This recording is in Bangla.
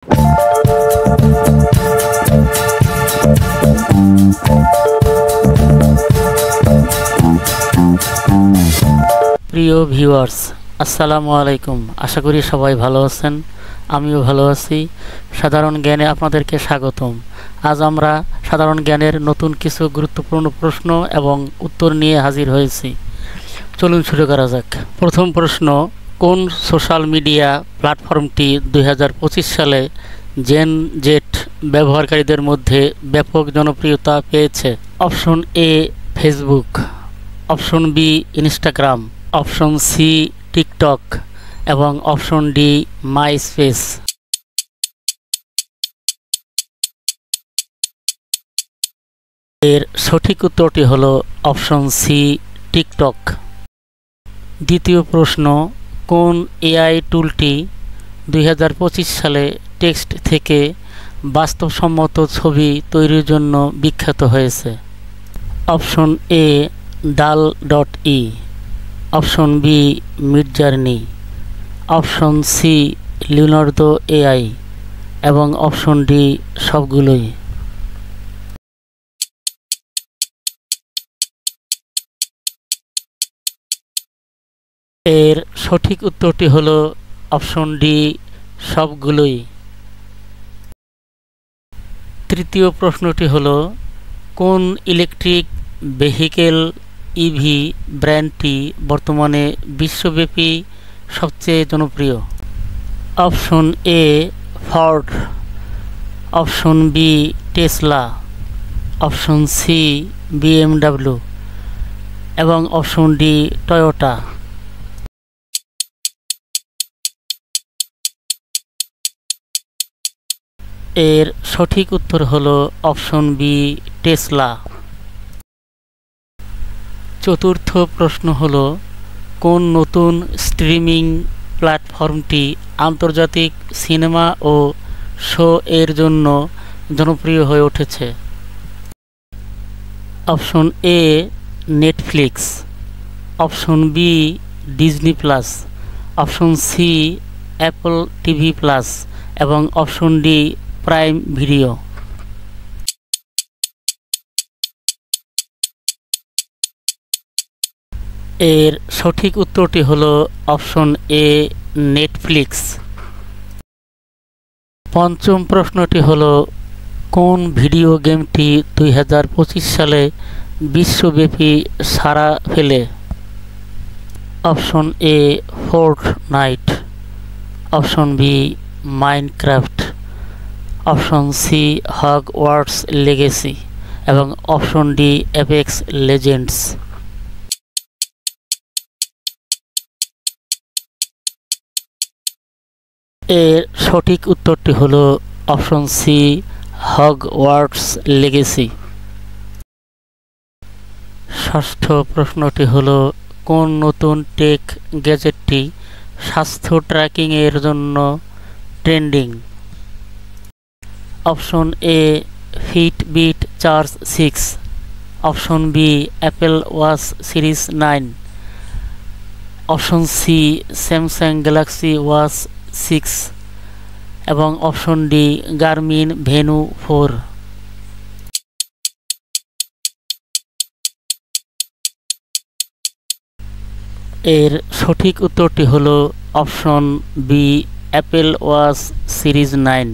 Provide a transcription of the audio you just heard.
প্রিয় ভিউয়ার্স, আসসালামু আলাইকুম। আশা করি সবাই ভালো আছেন, আমিও ভালো আছি। সাধারণ জ্ঞানে আপনাদেরকে স্বাগতম। আজ আমরা সাধারণ জ্ঞানের নতুন কিছু গুরুত্বপূর্ণ প্রশ্ন এবং উত্তর নিয়ে হাজির হয়েছি। চলুন শুরু করা যাক। প্রথম প্রশ্ন, কোন সোশ্যাল মিডিয়া প্ল্যাটফর্মটি 2025 সালে জেন জেড ব্যবহারকারীদের মধ্যে ব্যাপক জনপ্রিয়তা পেয়েছে? Option A Facebook, option B Instagram, option C TikTok এবং অপশন ডি মাইস্পেস। এর সঠিক উত্তরটি হল অপশন সি টিকটক। দ্বিতীয় প্রশ্ন, কোন এআই টুলটি 2025 সালে টেক্সট থেকে বাস্তবসম্মত ছবি তৈরির জন্য বিখ্যাত হয়েছে? Option A DALL E, option B Midjourney, option C Leonardo AI এবং অপশন ডি সবগুলোই। এর সঠিক উত্তরটি হল অপশন ডি সবগুলোই। তৃতীয় প্রশ্নটি হল, কোন ইলেকট্রিক ভেহিকেল ইভি ব্র্যান্ডটি বর্তমানে বিশ্বব্যাপী সবচেয়ে জনপ্রিয়? Option A Ford, option B Tesla, option C BMW এবং অপশন ডি টয়োটা। এর সঠিক উত্তর হল অপশন বি টেসলা। চতুর্থ প্রশ্ন হল, কোন নতুন স্ট্রিমিং প্ল্যাটফর্মটি আন্তর্জাতিক সিনেমা ও শো এর জন্য জনপ্রিয় হয়ে উঠেছে? Option A Netflix, option B Disney Plus, option C Apple TV Plus এবং অপশন ডি প্রাইম ভিডিও। এর সঠিক উত্তরটি হল অপশন এ নেটফ্লিক্স। পঞ্চম প্রশ্নটি হল, কোন ভিডিও গেমটি 2025 সালে বিশ্বব্যাপী সাড়া ফেলে? Option A Fortnite, option B Minecraft, option C Hogwarts Legacy এবং অপশন ডি অ্যাপেক্স লেজেন্ডস। এর সঠিক উত্তরটি হল অপশন সি হগওয়ার্টস লেগেসি। ষষ্ঠ প্রশ্নটি হল, কোন নতুন টেক গ্যাজেটটি স্বাস্থ্য ট্র্যাকিং এর জন্য trending? Option A Fitbit Charge 6, option B Apple Watch Series 9, option C Samsung Galaxy Watch 6 এবং অপশন ডি গার্মিন ভেনু 4। এর সঠিক উত্তরটি হল option B Apple Watch Series 9।